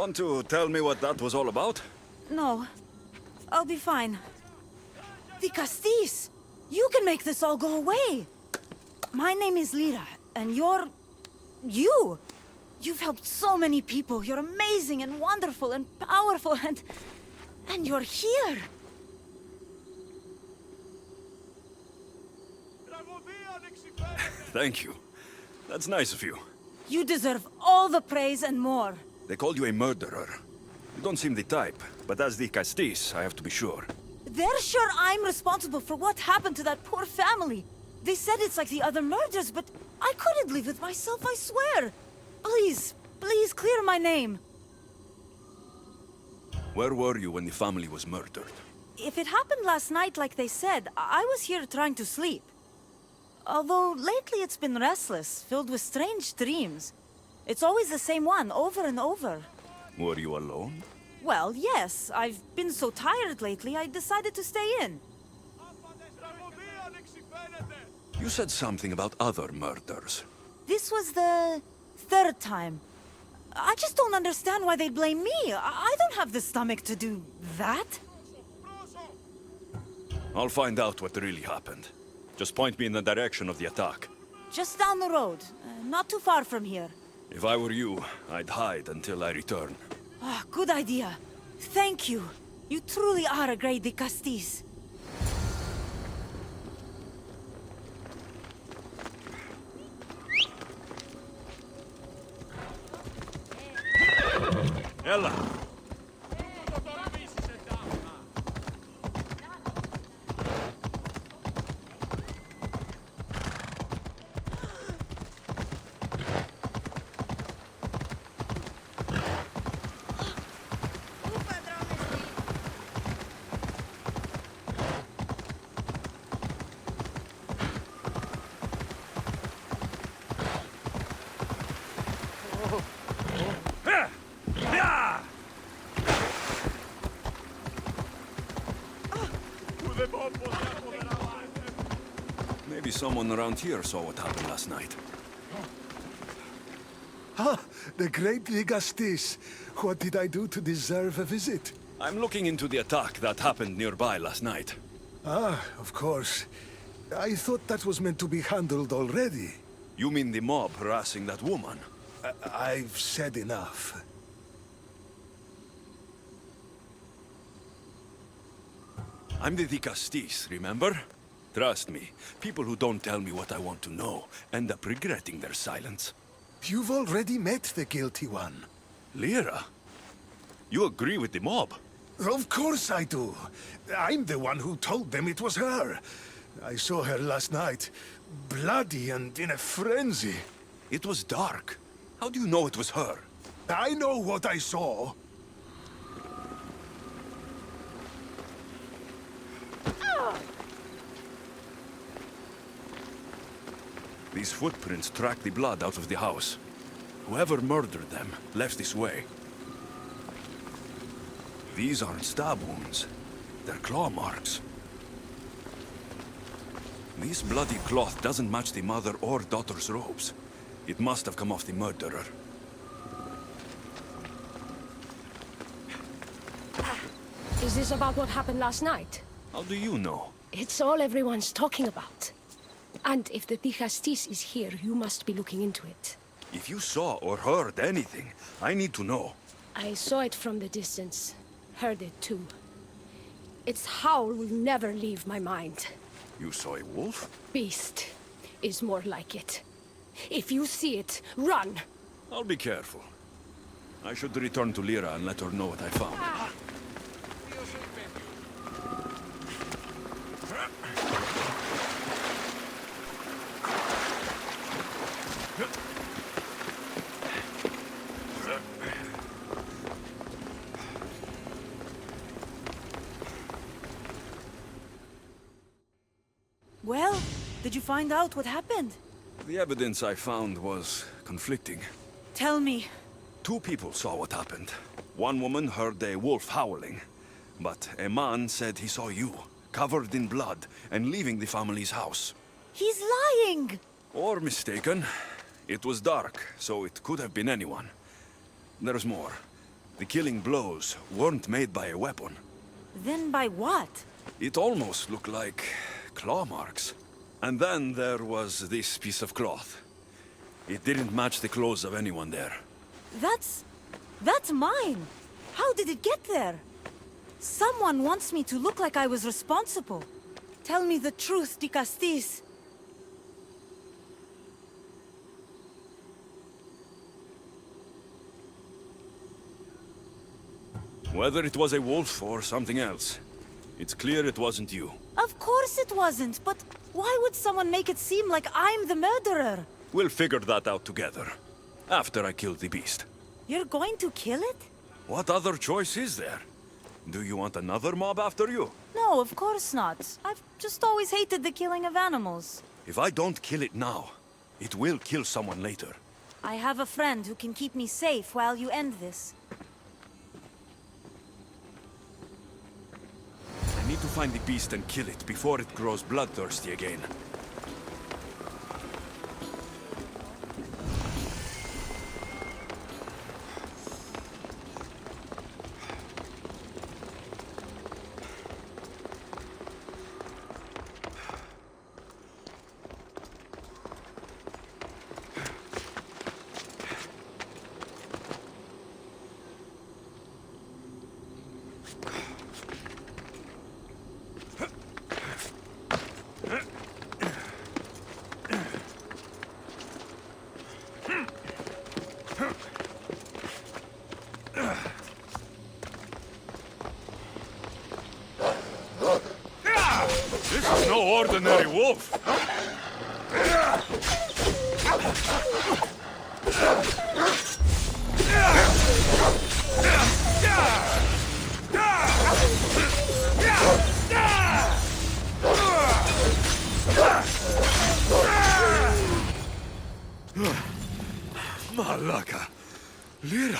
Want to tell me what that was all about? No. I'll be fine. The Castis! You can make this all go away! My name is Lyra, and you're... you! You've helped so many people. You're amazing and wonderful and powerful and you're here! Thank you. That's nice of you. You deserve all the praise and more. They called you a murderer. You don't seem the type, but as the Castis, I have to be sure. They're sure I'm responsible for what happened to that poor family. They said it's like the other murders, but I couldn't live with myself, I swear. Please, please clear my name. Where were you when the family was murdered? If it happened last night like they said, I was here trying to sleep. Although lately it's been restless, filled with strange dreams. It's always the same one, over and over. Were you alone? Well, yes. I've been so tired lately, I decided to stay in. You said something about other murders. This was the third time. I just don't understand why they blame me. I don't have the stomach to do that. I'll find out what really happened. Just point me in the direction of the attack. Just down the road. Not too far from here. If I were you, I'd hide until I return. Ah, good idea. Thank you. You truly are a great Castis. Ella! Maybe someone around here saw what happened last night. Ah, the great Ligastis. What did I do to deserve a visit? I'm looking into the attack that happened nearby last night. Ah, of course. I thought that was meant to be handled already. You mean the mob harassing that woman? I've said enough. I'm the Castis, remember? Trust me, people who don't tell me what I want to know end up regretting their silence. You've already met the guilty one. Lyra? You agree with the mob? Of course I do. I'm the one who told them it was her. I saw her last night, bloody and in a frenzy. It was dark. How do you know it was her? I know what I saw. These footprints track the blood out of the house. Whoever murdered them left this way. These aren't stab wounds. They're claw marks. This bloody cloth doesn't match the mother or daughter's robes. It must have come off the murderer. Is this about what happened last night? How do you know? It's all everyone's talking about. And if the Castis is here, you must be looking into it. If you saw or heard anything, I need to know. I saw it from the distance. Heard it too. Its howl will never leave my mind. You saw a wolf? Beast is more like it. If you see it, run! I'll be careful. I should return to Lyra and let her know what I found. Well, did you find out what happened? The evidence I found was conflicting. Tell me. 2 people saw what happened. One woman heard a wolf howling, but a man said he saw you, covered in blood, and leaving the family's house. He's lying! Or mistaken. It was dark, so it could have been anyone. There's more. The killing blows weren't made by a weapon. Then by what? It almost looked like claw marks. And then there was this piece of cloth. It didn't match the clothes of anyone there. That's mine! How did it get there? Someone wants me to look like I was responsible. Tell me the truth, Dicastis. Whether it was a wolf or something else, it's clear it wasn't you. Of course it wasn't, but why would someone make it seem like I'm the murderer? We'll figure that out together, after I kill the beast. You're going to kill it? What other choice is there? Do you want another mob after you? No, of course not. I've just always hated the killing of animals. If I don't kill it now, it will kill someone later. I have a friend who can keep me safe while you end this. I need to find the beast and kill it before it grows bloodthirsty again. This is no ordinary wolf. Malaka. Lira.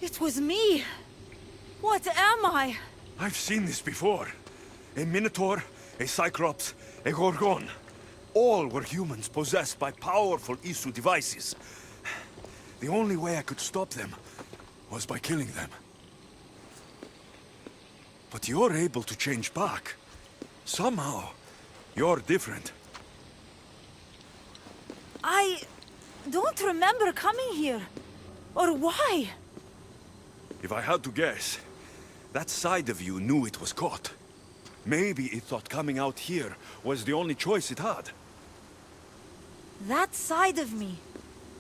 It was me! What am I? I've seen this before. A minotaur, a cyclops, a gorgon. All were humans possessed by powerful Isu devices. The only way I could stop them was by killing them. But you're able to change back. Somehow, you're different. I don't remember coming here. Or why? If I had to guess, that side of you knew it was caught. Maybe it thought coming out here was the only choice it had. That side of me.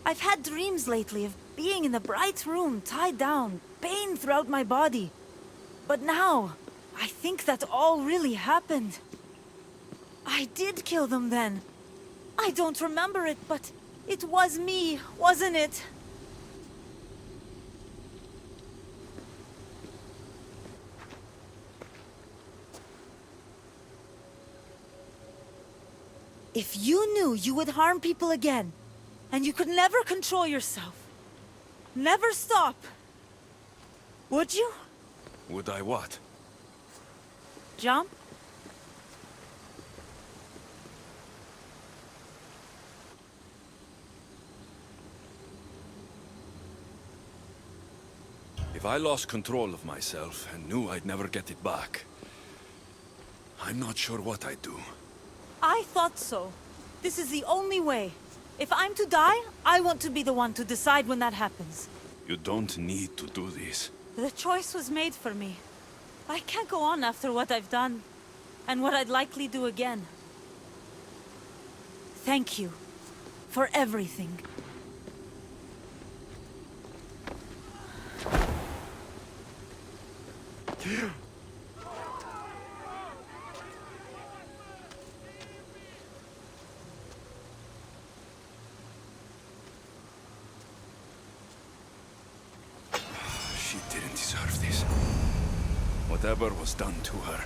I've had dreams lately of being in a bright room, tied down, pain throughout my body. But now, I think that all really happened. I did kill them then. I don't remember it, but it was me, wasn't it? If you knew you would harm people again, and you could never control yourself, never stop, would you? Would I what? Jump? If I lost control of myself and knew I'd never get it back, I'm not sure what I'd do. I thought so. This is the only way. If I'm to die, I want to be the one to decide when that happens. You don't need to do this. The choice was made for me. I can't go on after what I've done, and what I'd likely do again. Thank you for everything. didn't deserve this. Whatever was done to her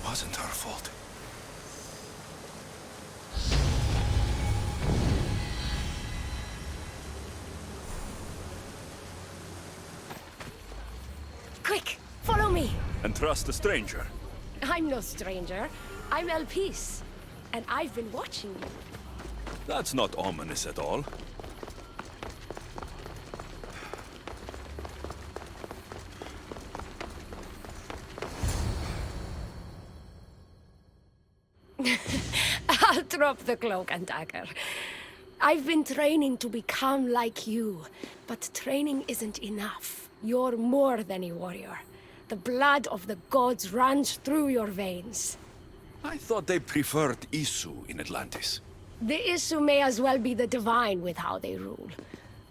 wasn't her fault. Quick, follow me. And trust a stranger. I'm no stranger. I'm Elpis. And I've been watching you. That's not ominous at all. I'll drop the cloak and dagger. I've been training to become like you, but training isn't enough. You're more than a warrior. The blood of the gods runs through your veins. I thought they preferred Isu in Atlantis. The Isu may as well be the divine with how they rule.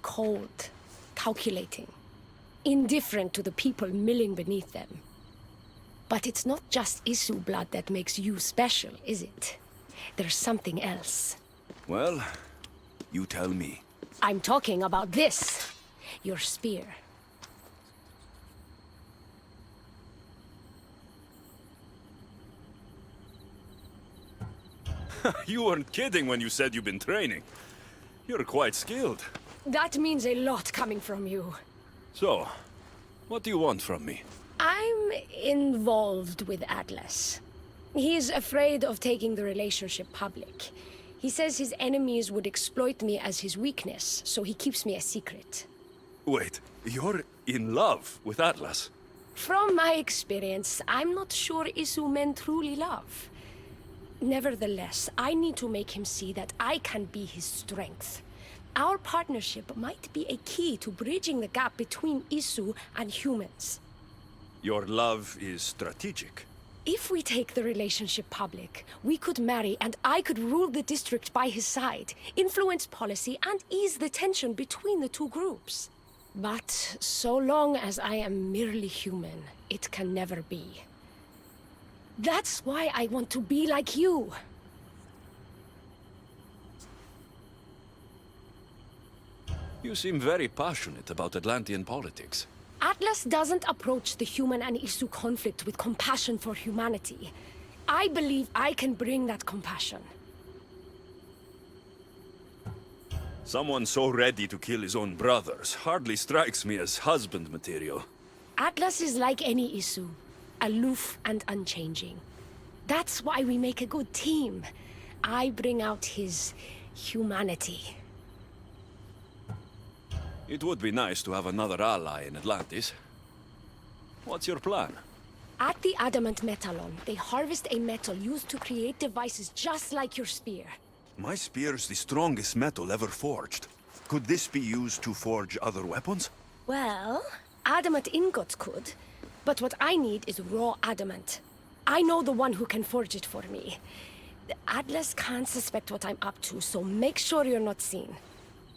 Cold, calculating, indifferent to the people milling beneath them. But it's not just Isu blood that makes you special, is it? There's something else. Well, you tell me. I'm talking about this. Your spear. You weren't kidding when you said you've been training. You're quite skilled. That means a lot coming from you. So, what do you want from me? I'm involved with Atlas. He's afraid of taking the relationship public. He says his enemies would exploit me as his weakness, so he keeps me a secret. Wait, you're in love with Atlas? From my experience, I'm not sure Isu men truly love. Nevertheless, I need to make him see that I can be his strength. Our partnership might be a key to bridging the gap between Isu and humans. Your love is strategic. If we take the relationship public, we could marry and I could rule the district by his side, influence policy and ease the tension between the two groups. But so long as I am merely human, it can never be. That's why I want to be like you. You seem very passionate about Atlantean politics. Atlas doesn't approach the human and Isu conflict with compassion for humanity. I believe I can bring that compassion. Someone so ready to kill his own brothers hardly strikes me as husband material. Atlas is like any Isu, aloof and unchanging. That's why we make a good team. I bring out his humanity. It would be nice to have another ally in Atlantis. What's your plan? At the Adamant Metalon, they harvest a metal used to create devices just like your spear. My spear's the strongest metal ever forged. Could this be used to forge other weapons? Well, adamant ingots could, but what I need is raw adamant. I know the one who can forge it for me. Atlas can't suspect what I'm up to, so make sure you're not seen.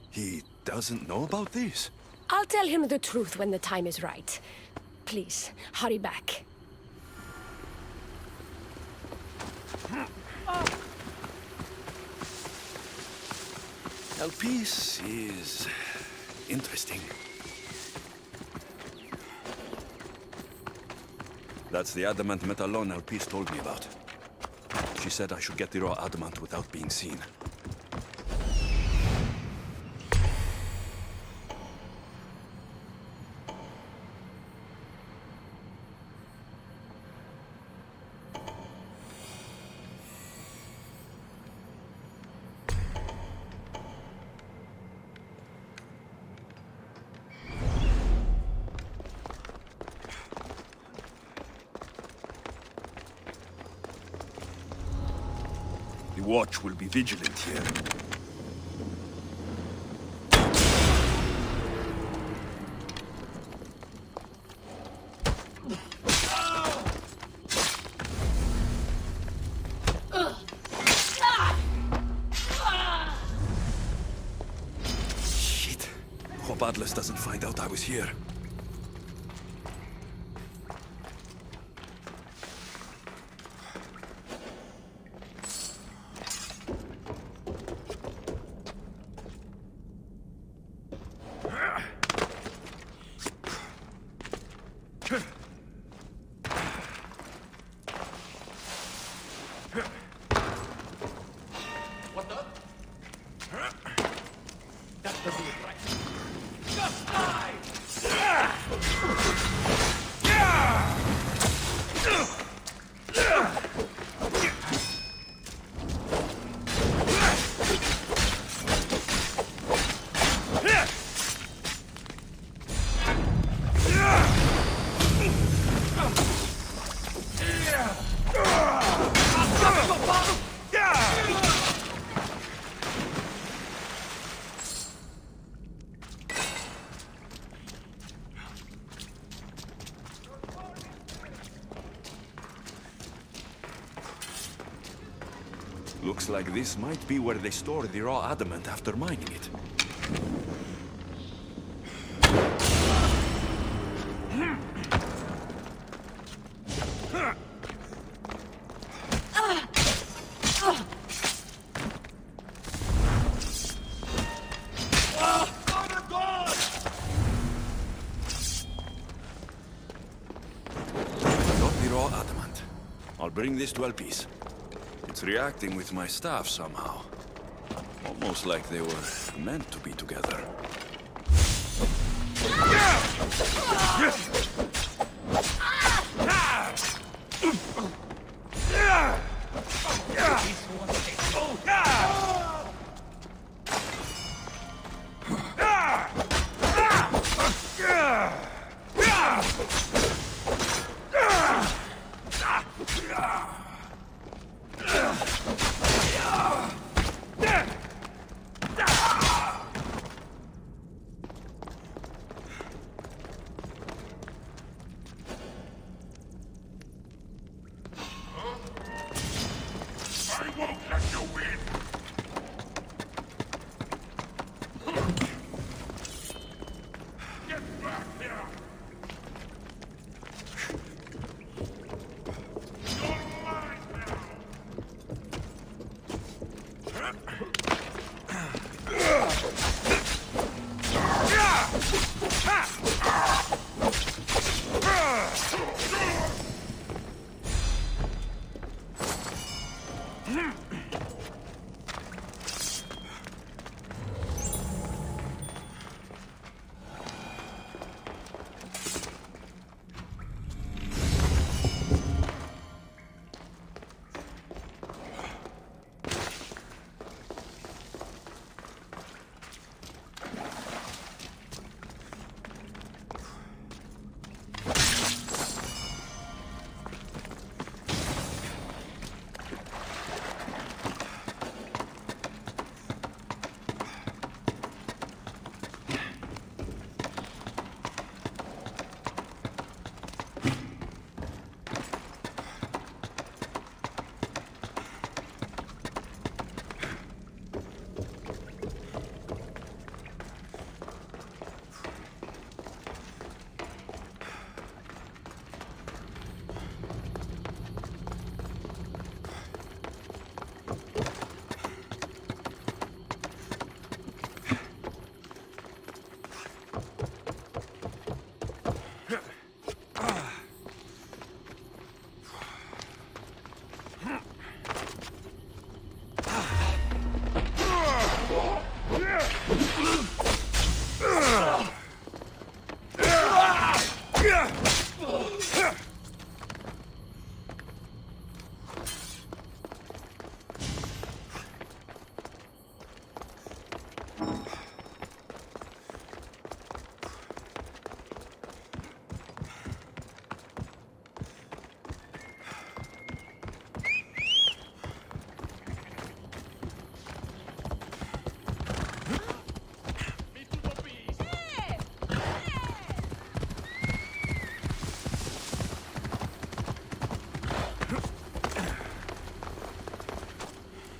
He doesn't know about this? I'll tell him the truth when the time is right. Please, hurry back. Elpis is interesting. That's the adamant metalon Elpis told me about. She said I should get the raw adamant without being seen. The watch will be vigilant here. Shit. Hope Atlas doesn't find out I was here. What the? That doesn't look right. Just die! Looks like this might be where they store the raw adamant after mining it. Got the raw adamant. I'll bring this to Elpis. It's reacting with my staff somehow. Almost like they were meant to be together.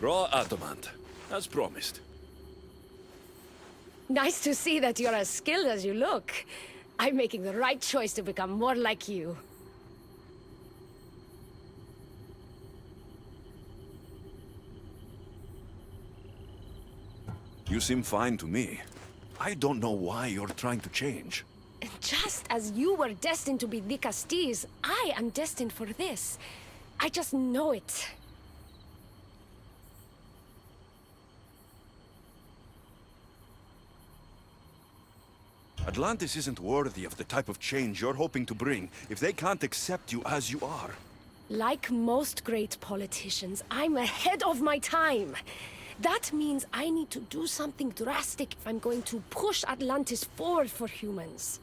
Raw adamant, as promised. Nice to see that you're as skilled as you look. I'm making the right choice to become more like you. You seem fine to me. I don't know why you're trying to change. And just as you were destined to be the Castis, I am destined for this. I just know it. Atlantis isn't worthy of the type of change you're hoping to bring if they can't accept you as you are. Like most great politicians, I'm ahead of my time. That means I need to do something drastic if I'm going to push Atlantis forward for humans.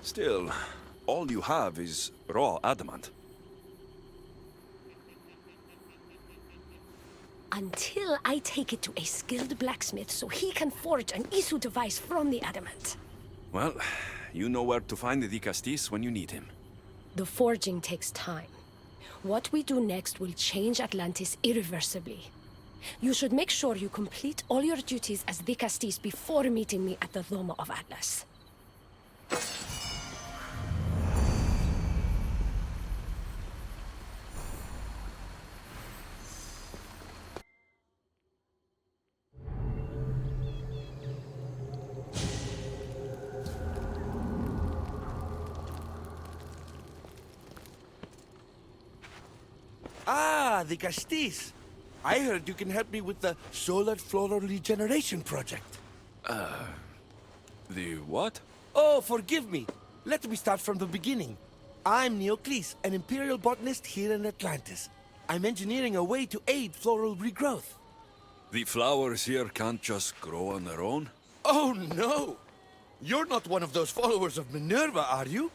Still, all you have is raw adamant. Until I take it to a skilled blacksmith so he can forge an Isu device from the adamant. Well, you know where to find the Castis when you need him. The forging takes time. What we do next will change Atlantis irreversibly. You should make sure you complete all your duties as the Castis before meeting me at the Dome of Atlas. Ah, the Castis. I heard you can help me with the solar floral regeneration project. The what? Oh, forgive me. Let me start from the beginning. I'm Neocles, an imperial botanist here in Atlantis. I'm engineering a way to aid floral regrowth. The flowers here can't just grow on their own? Oh, no! You're not one of those followers of Minerva, are you?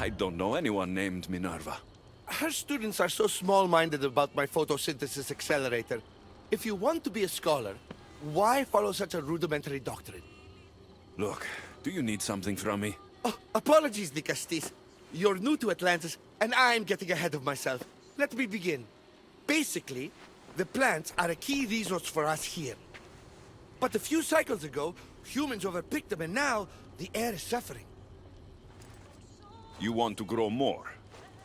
I don't know anyone named Minerva. Her students are so small-minded about my photosynthesis accelerator. If you want to be a scholar, why follow such a rudimentary doctrine? Look, do you need something from me? Oh, apologies, the Castis. You're new to Atlantis, and I'm getting ahead of myself. Let me begin. Basically, the plants are a key resource for us here. But a few cycles ago, humans overpicked them, and now the air is suffering. You want to grow more?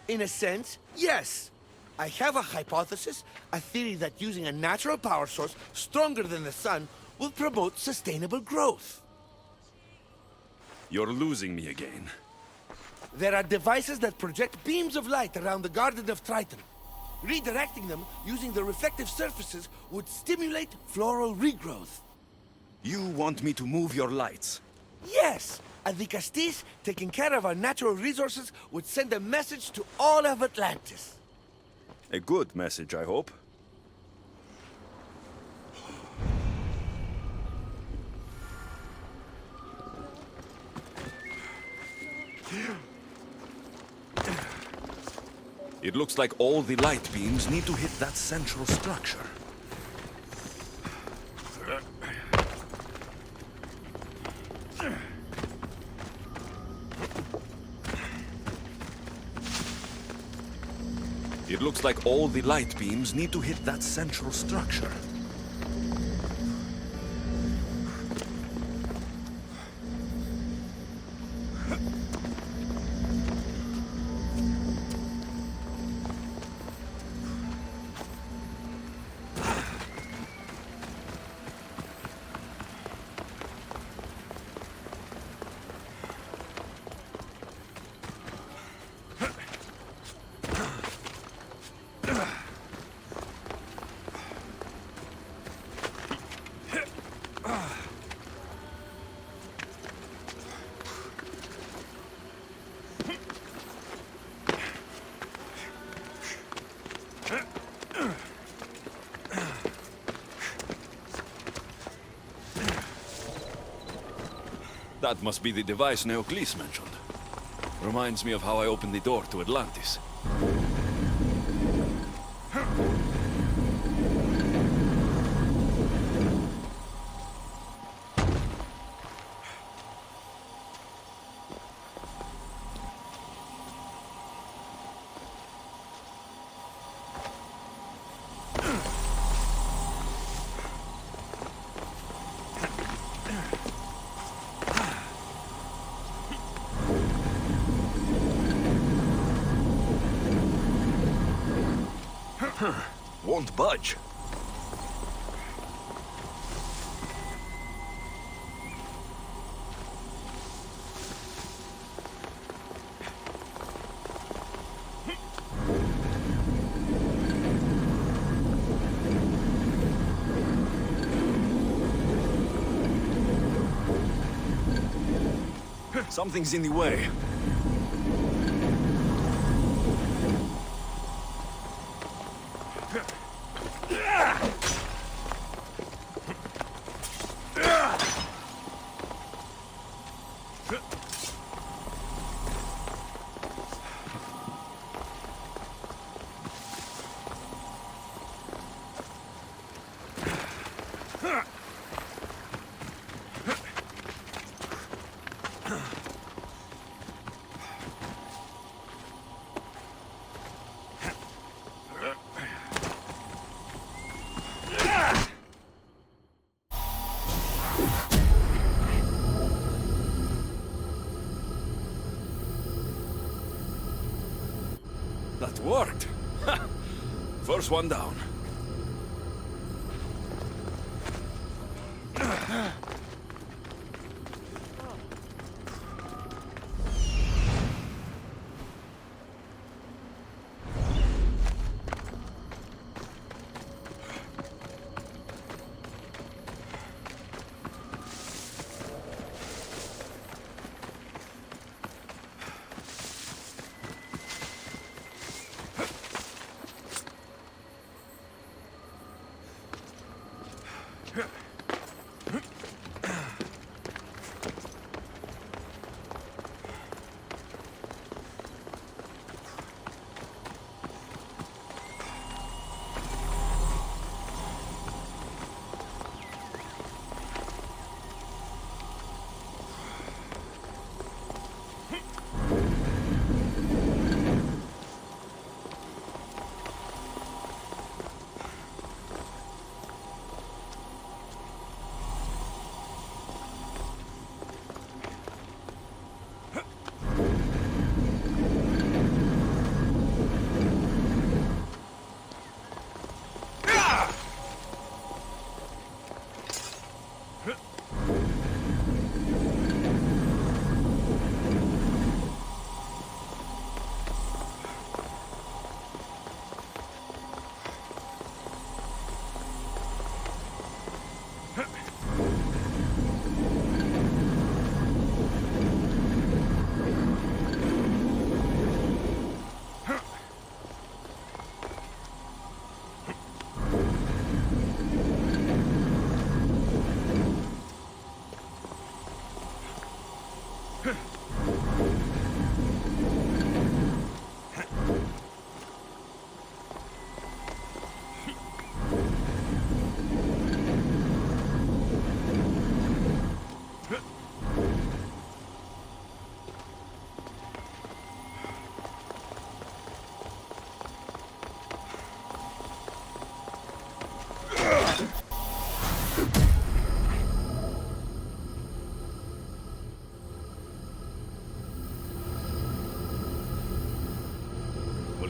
In a sense, yes. I have a hypothesis, a theory that using a natural power source stronger than the sun will promote sustainable growth. You're losing me again. There are devices that project beams of light around the Garden of Triton. Redirecting them using the reflective surfaces would stimulate floral regrowth. You want me to move your lights? Yes! And the Castis, taking care of our natural resources, would send a message to all of Atlantis. A good message, I hope. It looks like all the light beams need to hit that central structure. It looks like all the light beams need to hit that central structure. That must be the device Neocles mentioned. Reminds me of how I opened the door to Atlantis. Won't budge. Something's in the way. That worked. First one down.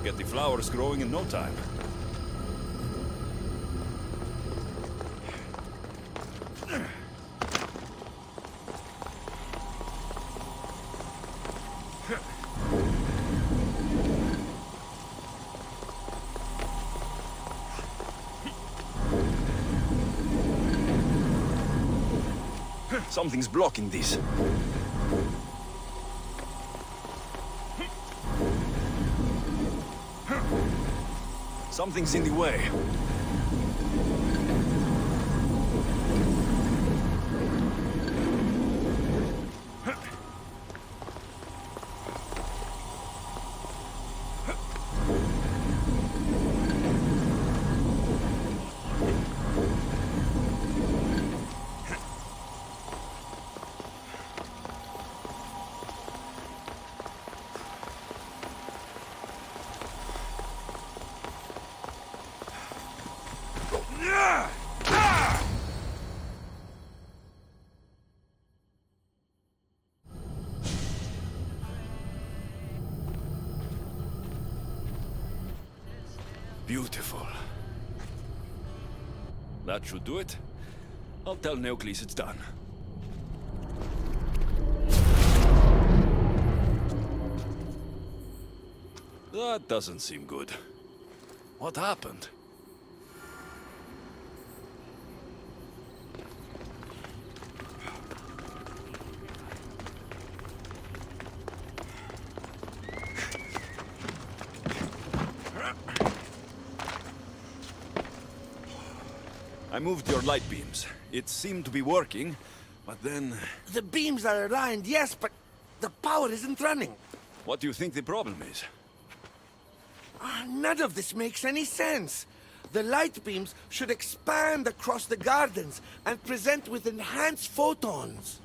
Get the flowers growing in no time. Something's blocking these. Something's in the way. Beautiful. That should do it. I'll tell Neocles it's done. That doesn't seem good. What happened? I moved your light beams. It seemed to be working, but then... The beams are aligned, yes, but the power isn't running. What do you think the problem is? None of this makes any sense. The light beams should expand across the gardens and present with enhanced photons.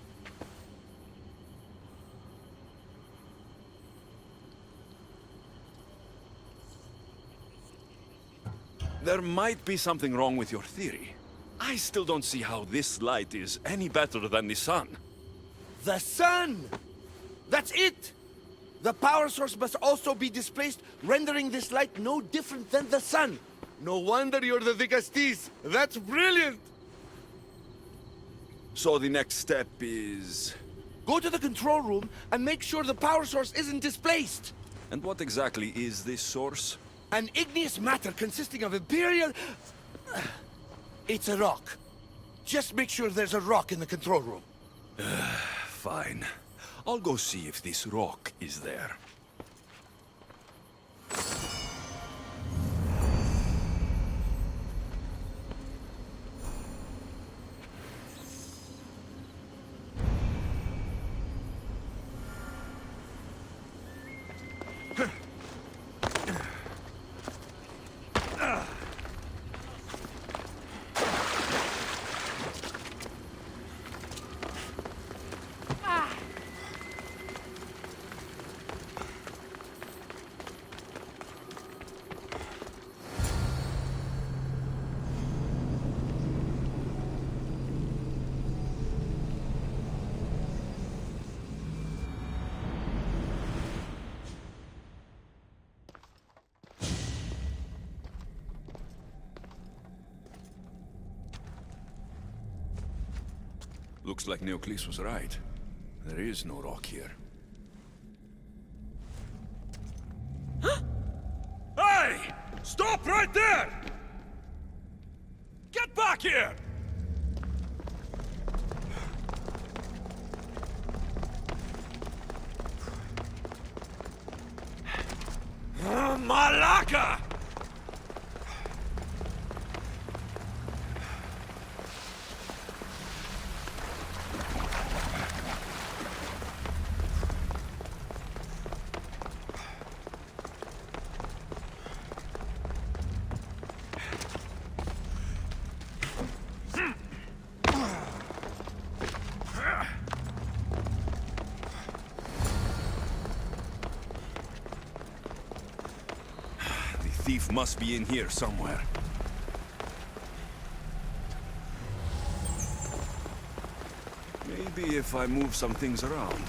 There might be something wrong with your theory. I still don't see how this light is any better than the sun. The sun! That's it! The power source must also be displaced, rendering this light no different than the sun. No wonder you're the Vicastis. That's brilliant! So the next step is... Go to the control room and make sure the power source isn't displaced. And what exactly is this source? An igneous matter consisting of Imperial... It's a rock. Just make sure there's a rock in the control room. Fine. I'll go see if this rock is there. Looks like Neoclis was right. There is no rock here. Hey! Stop right there! Get back here! Malaka! The thief must be in here somewhere. Maybe if I move some things around.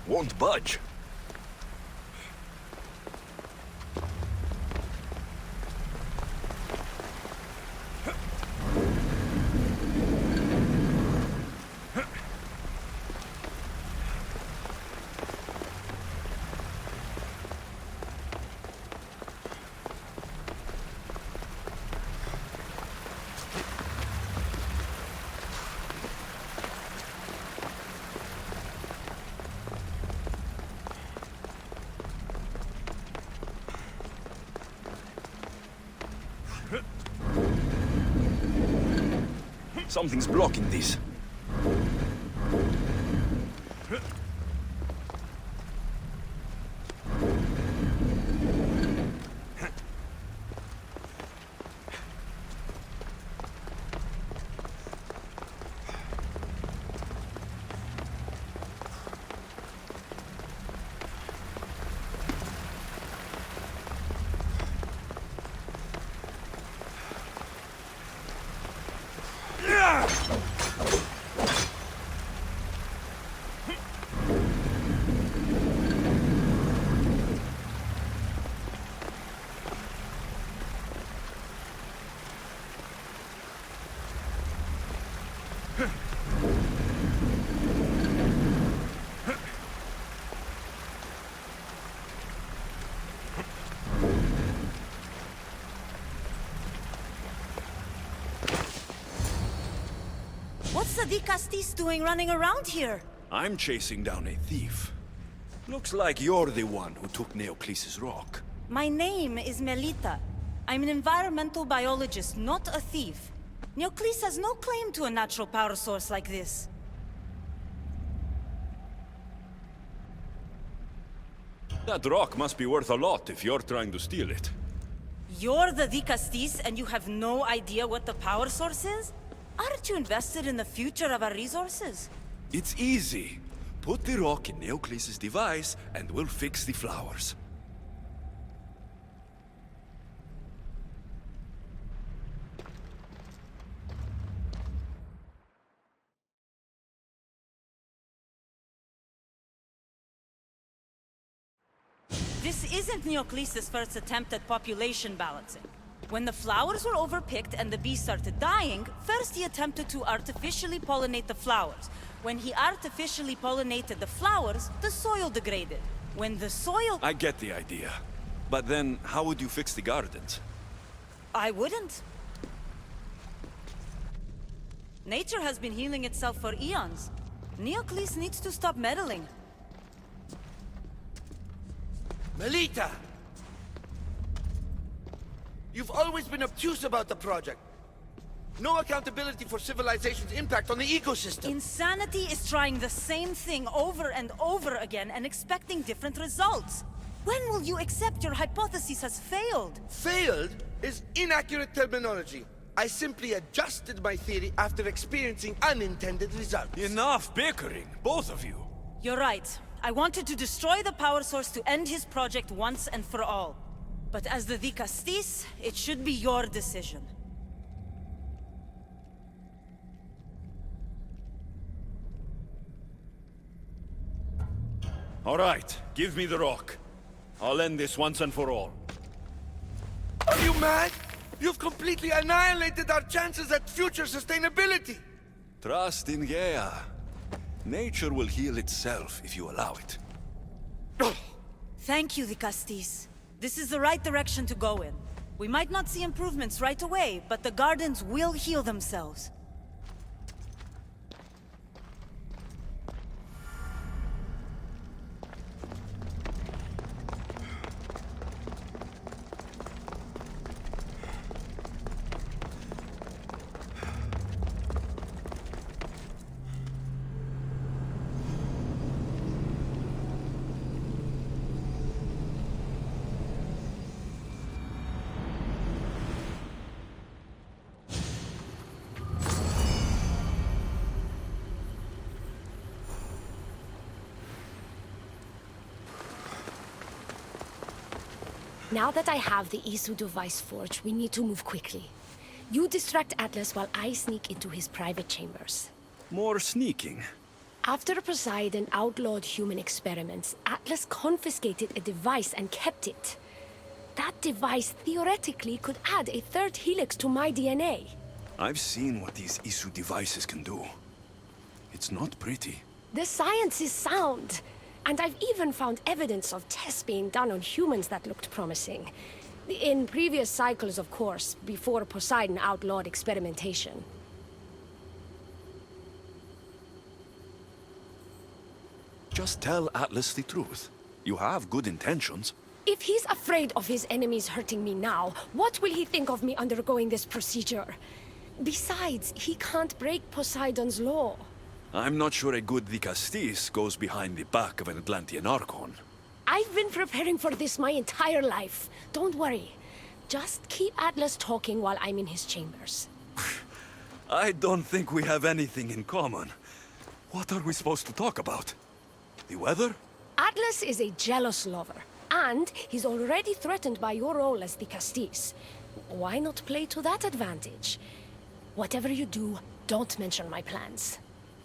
Won't budge. Something's blocking this. What's the Castis doing running around here? I'm chasing down a thief. Looks like you're the one who took Neocles' rock. My name is Melita. I'm an environmental biologist, not a thief. Neocles has no claim to a natural power source like this. That rock must be worth a lot if you're trying to steal it. You're the Castis and you have no idea what the power source is? Aren't you invested in the future of our resources? It's easy. Put the rock in Neocles' device and we'll fix the flowers. This isn't Neocles' first attempt at population balancing. When the flowers were overpicked and the bees started dying, first he attempted to artificially pollinate the flowers. When he artificially pollinated the flowers, the soil degraded. When the soil... I get the idea. But then, how would you fix the gardens? I wouldn't. Nature has been healing itself for eons. Neocles needs to stop meddling. Melita! You've always been obtuse about the project. No accountability for civilization's impact on the ecosystem. Insanity is trying the same thing over and over again and expecting different results. When will you accept your hypothesis has failed? Failed is inaccurate terminology. I simply adjusted my theory after experiencing unintended results. Enough bickering, both of you. You're right. I wanted to destroy the power source to end his project once and for all. But as the Castis, it should be your decision. All right, give me the rock. I'll end this once and for all. Are you mad? You've completely annihilated our chances at future sustainability! Trust in Gaia. Nature will heal itself if you allow it. Thank you, Castis. This is the right direction to go in. We might not see improvements right away, but the gardens will heal themselves. Now that I have the Isu device forged, we need to move quickly. You distract Atlas while I sneak into his private chambers. More sneaking. After Poseidon outlawed human experiments, Atlas confiscated a device and kept it. That device theoretically could add a third helix to my DNA. I've seen what these Isu devices can do. It's not pretty. The science is sound. And I've even found evidence of tests being done on humans that looked promising. In previous cycles, of course, before Poseidon outlawed experimentation. Just tell Atlas the truth. You have good intentions. If he's afraid of his enemies hurting me now, what will he think of me undergoing this procedure? Besides, he can't break Poseidon's law. I'm not sure a good Castis goes behind the back of an Atlantean Archon. I've been preparing for this my entire life. Don't worry. Just keep Atlas talking while I'm in his chambers. I don't think we have anything in common. What are we supposed to talk about? The weather? Atlas is a jealous lover, and he's already threatened by your role as the Castis. Why not play to that advantage? Whatever you do, don't mention my plans.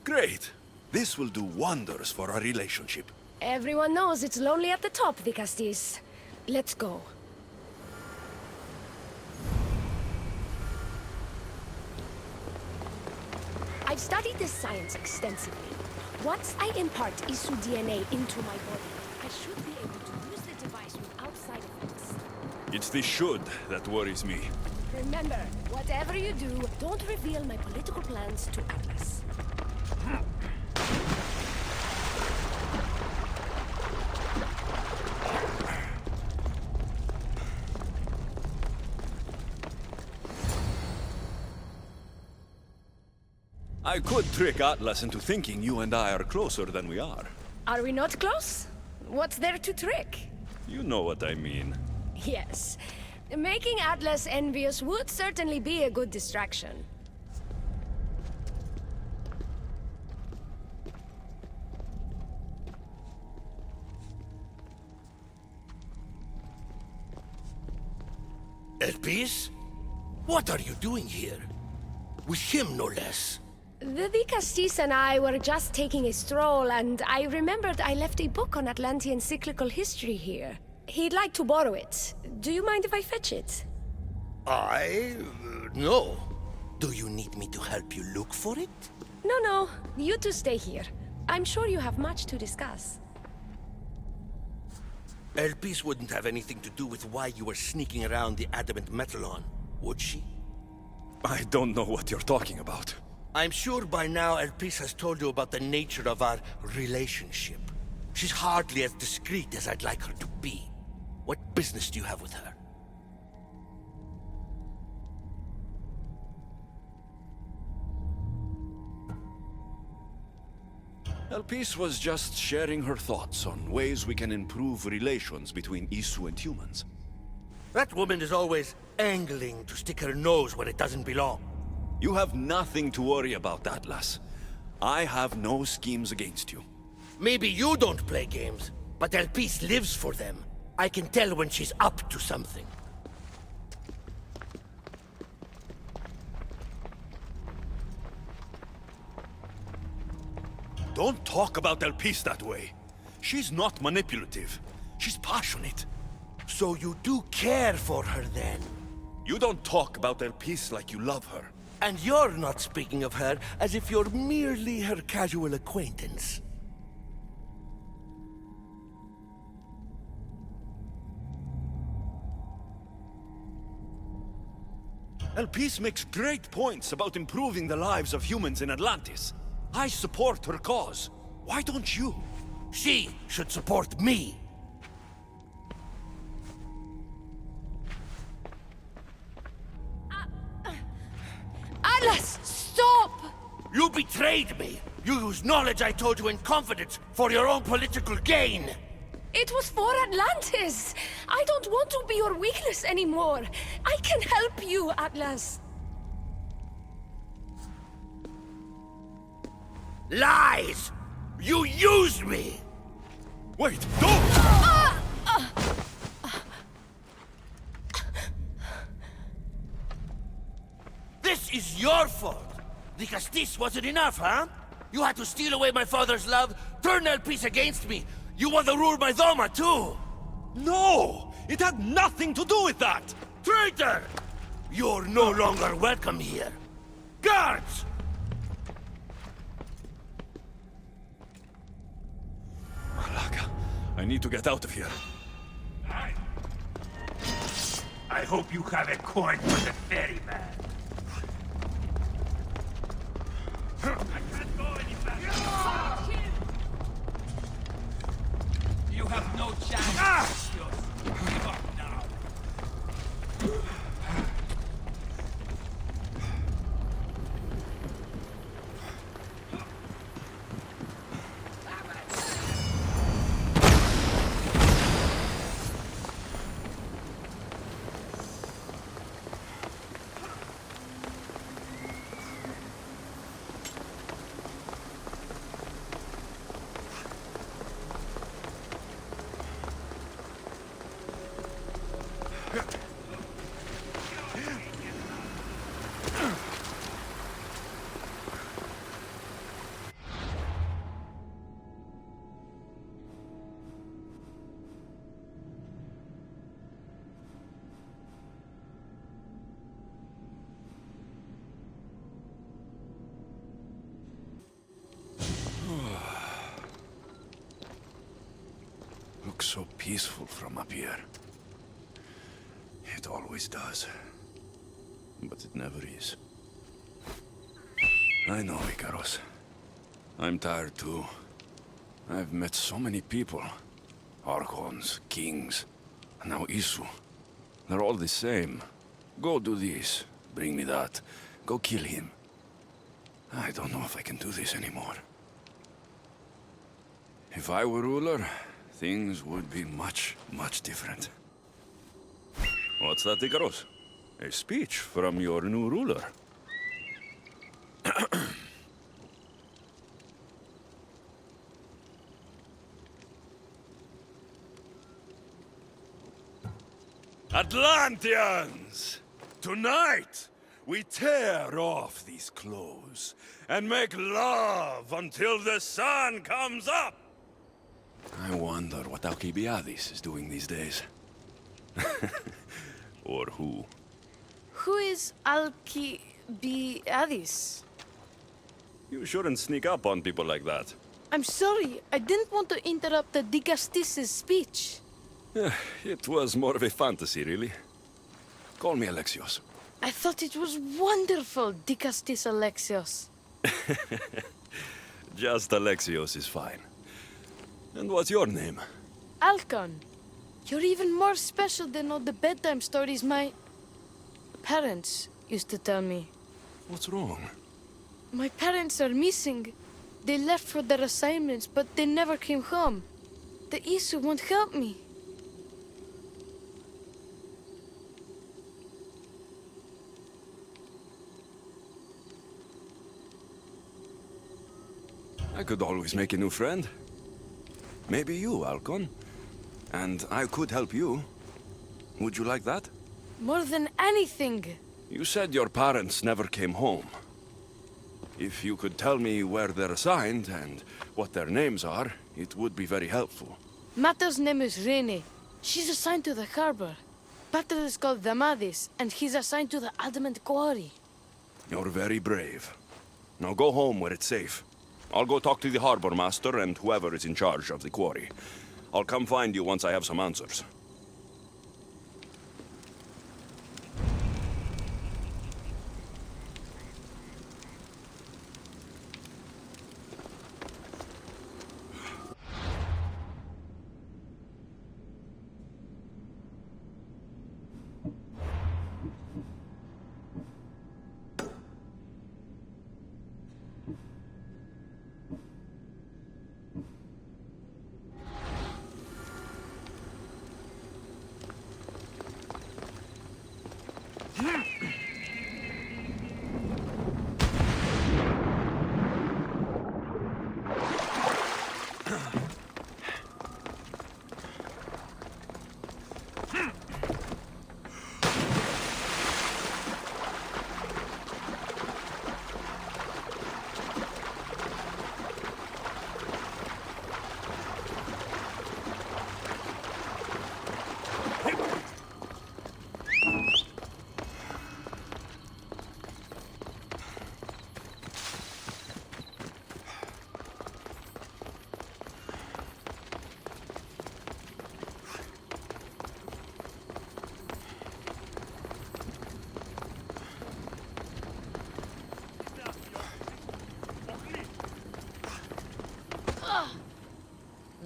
Great. This will do wonders for our relationship. Everyone knows it's lonely at the top, the Castis. Let's go. I've studied this science extensively. Once I impart Isu DNA into my body, I should be able to use the device without side effects. It's the should that worries me. Remember, whatever you do, don't reveal my political plans to Atlas. I could trick Atlas into thinking you and I are closer than we are. Are we not close? What's there to trick? You know what I mean. Yes. Making Atlas envious would certainly be a good distraction. Elpis? What are you doing here? With him, no less. The Vicastis and I were just taking a stroll, and I remembered I left a book on Atlantean cyclical history here. He'd like to borrow it. Do you mind if I fetch it? No. Do you need me to help you look for it? No. You two stay here. I'm sure you have much to discuss. Elpis wouldn't have anything to do with why you were sneaking around the adamant metalon, would she? I don't know what you're talking about. I'm sure by now Elpis has told you about the nature of our relationship. She's hardly as discreet as I'd like her to be. What business do you have with her? Elpis was just sharing her thoughts on ways we can improve relations between Isu and humans. That woman is always angling to stick her nose where it doesn't belong. You have nothing to worry about, Atlas. I have no schemes against you. Maybe you don't play games, but Elpis lives for them. I can tell when she's up to something. Don't talk about Elpis that way. She's not manipulative. She's passionate. So you do care for her then? You don't talk about Elpis like you love her. And you're not speaking of her as if you're merely her casual acquaintance. Elpis makes great points about improving the lives of humans in Atlantis. I support her cause. Why don't you? She should support me. Atlas, stop! You betrayed me! You used knowledge I told you in confidence for your own political gain! It was for Atlantis! I don't want to be your weakness anymore. I can help you, Atlas. Lies! You used me! Wait, don't! This is your fault! Because this wasn't enough, huh? You had to steal away my father's love, turn Elpis against me. You want to rule my Doma, too! No! It had nothing to do with that! Traitor! You're no longer welcome here. Guards! Malaka, I need to get out of here. I hope you have a coin for the ferryman. I can't go any faster. You have no chance. Give up now. Looks so peaceful from up here. It always does. But it never is. I know, Ikaros. I'm tired too. I've met so many people. Archons, kings, and now Isu. They're all the same. Go do this, bring me that, go kill him. I don't know if I can do this anymore. If I were ruler, things would be much, much different. What's that, Icarus? A speech from your new ruler. Atlanteans! Tonight, we tear off these clothes and make love until the sun comes up! I wonder what Alcibiades is doing these days. Or who? Who is Alcibiades? You shouldn't sneak up on people like that. I'm sorry, I didn't want to interrupt the Dicastis' speech. It was more of a fantasy, really. Call me Alexios. I thought it was wonderful, Dicastis Alexios. Just Alexios is fine. And what's your name? Alcon, you're even more special than all the bedtime stories my parents used to tell me. What's wrong? My parents are missing. They left for their assignments, but they never came home. The Isu won't help me. I could always make a new friend. Maybe you, Alcon. And I could help you. Would you like that? More than anything. You said your parents never came home. If you could tell me where they're assigned and what their names are, it would be very helpful. Mata's name is Rene. She's assigned to the harbor. Pater is called Damadis, and he's assigned to the adamant quarry. You're very brave. Now go home where it's safe. I'll go talk to the harbor master and whoever is in charge of the quarry. I'll come find you once I have some answers.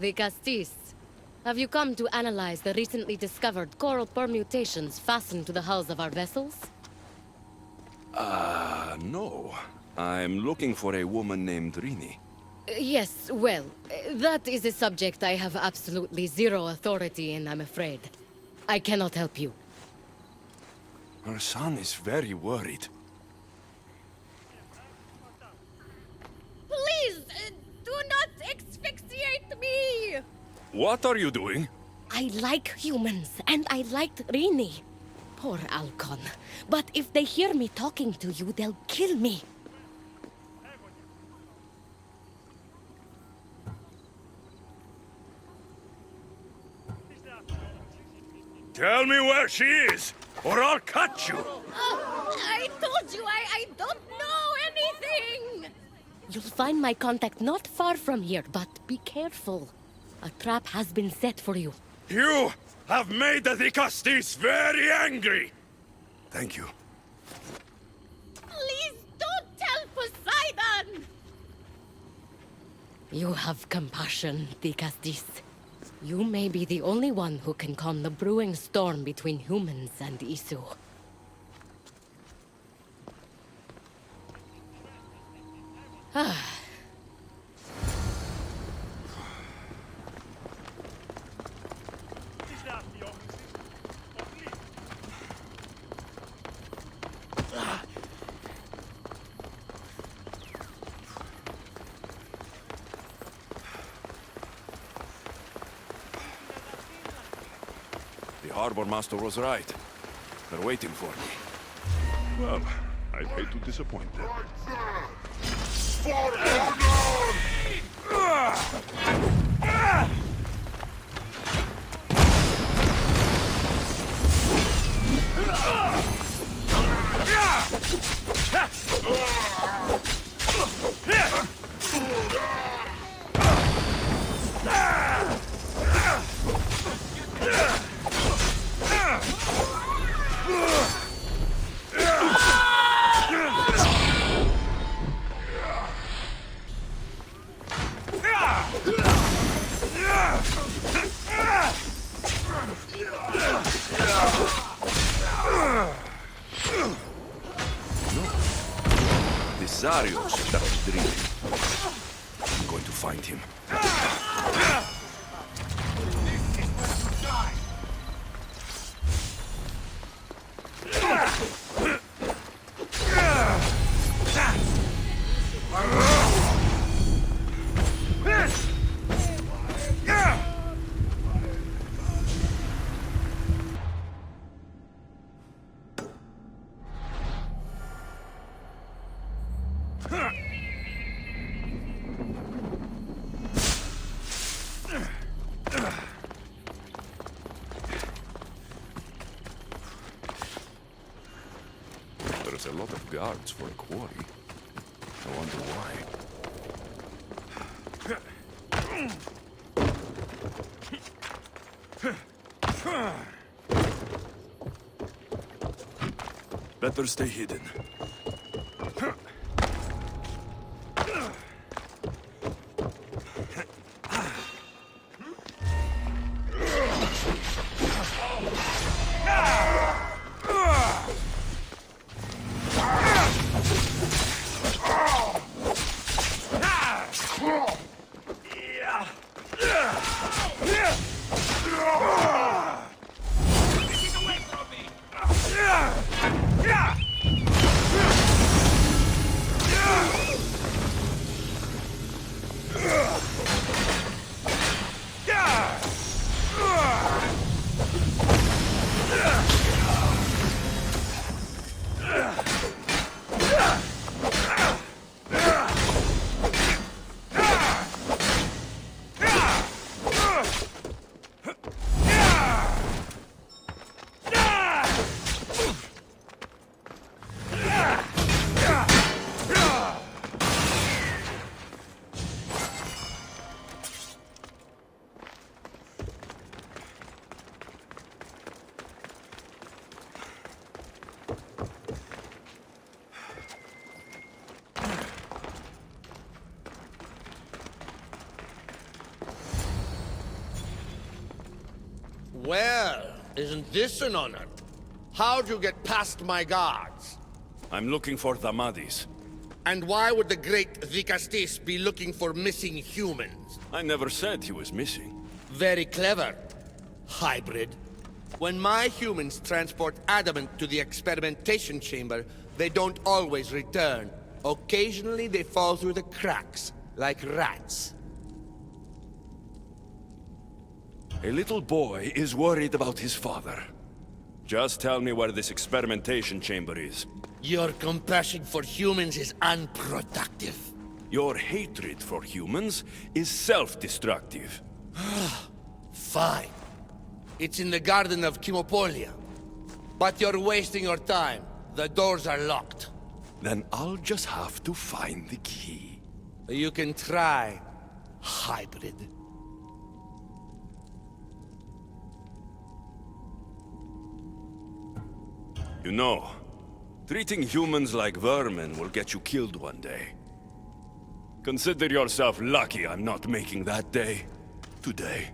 Dicastis, have you come to analyze the recently discovered coral permutations fastened to the hulls of our vessels? No. I'm looking for a woman named Rini. Yes, well, that is a subject I have absolutely zero authority in, I'm afraid. I cannot help you. Her son is very worried. Please, do not asphyxiate me! What are you doing? I like humans, and I liked Rini. Poor Alcon. But if they hear me talking to you, they'll kill me. Tell me where she is, or I'll cut you! I told you I don't know anything! You'll find my contact not far from here, but be careful. A trap has been set for you. You have made the Dicastis very angry! Thank you. Please don't tell Poseidon! You have compassion, Dicastis. You may be the only one who can calm the brewing storm between humans and Isu. The harbor master was right. They're waiting for me. Well, I'd hate to disappoint them. Alexios, that was dreaming. I'm going to find him. There's a lot of guards for a quarry. I wonder why. Better stay hidden. Well, isn't this an honor? How'd you get past my guards? I'm looking for Damadis. And why would the great Vikastis be looking for missing humans? I never said he was missing. Very clever. Hybrid. When my humans transport adamant to the experimentation chamber, they don't always return. Occasionally they fall through the cracks, like rats. A little boy is worried about his father. Just tell me where this experimentation chamber is. Your compassion for humans is unproductive. Your hatred for humans is self-destructive. Fine. It's in the Garden of Chemopolia. But you're wasting your time. The doors are locked. Then I'll just have to find the key. You can try, hybrid. You know, treating humans like vermin will get you killed one day. Consider yourself lucky I'm not making that day today.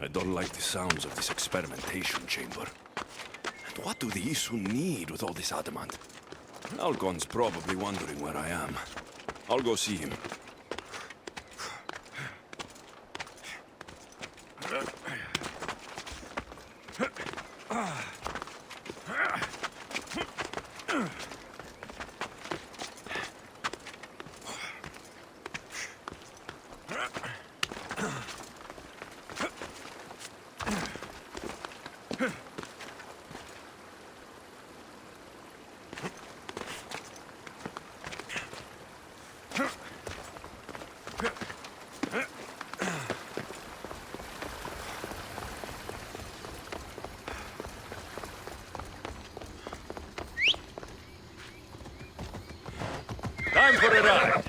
I don't like the sounds of this experimentation chamber. And what do the Isu need with all this adamant? Algon's probably wondering where I am. I'll go see him. Time for a ride!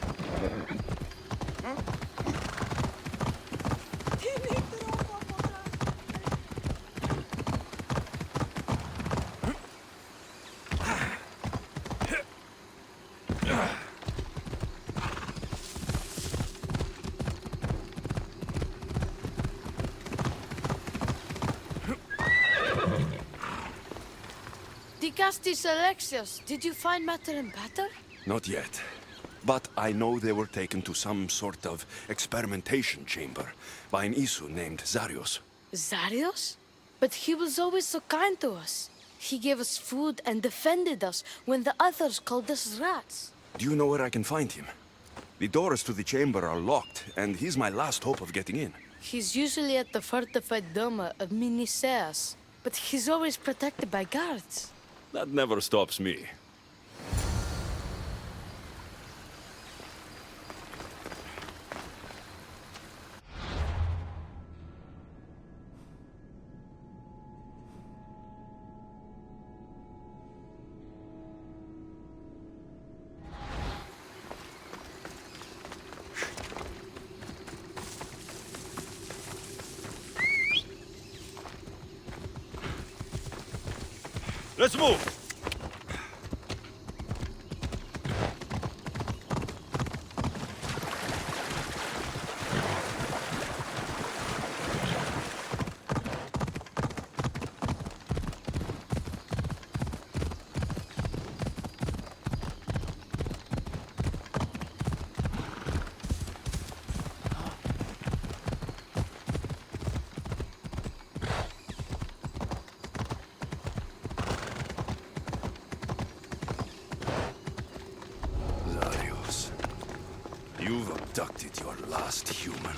Dicastis Alexios, did you find matter and batter? Not yet. But I know they were taken to some sort of experimentation chamber by an Isu named Zarios. Zarios? But he was always so kind to us. He gave us food and defended us when the others called us rats. Do you know where I can find him? The doors to the chamber are locked, and he's my last hope of getting in. He's usually at the fortified Doma of Miniseas, but he's always protected by guards. That never stops me. Let's move! You've abducted your last human.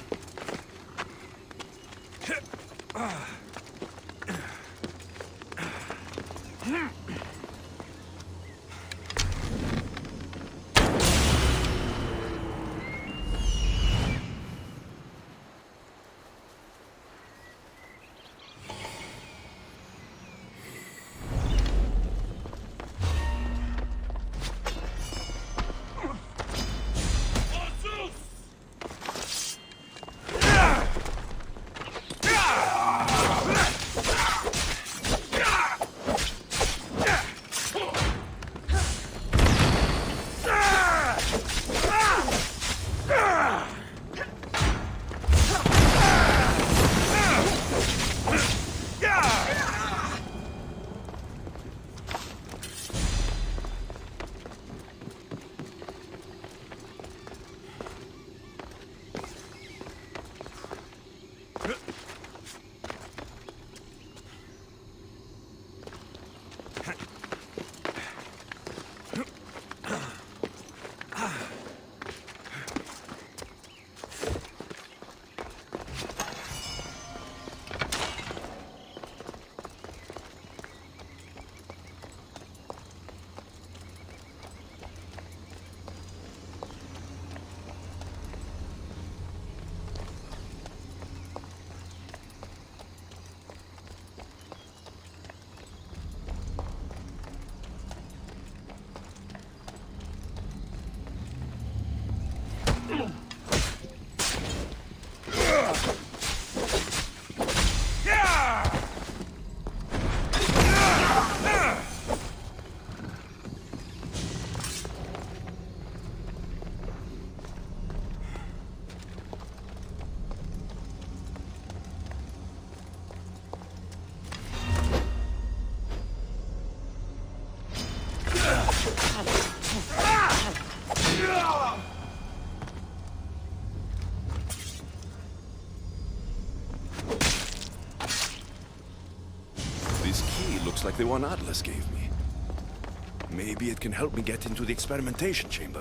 looks like the one Atlas gave me. Maybe it can help me get into the experimentation chamber.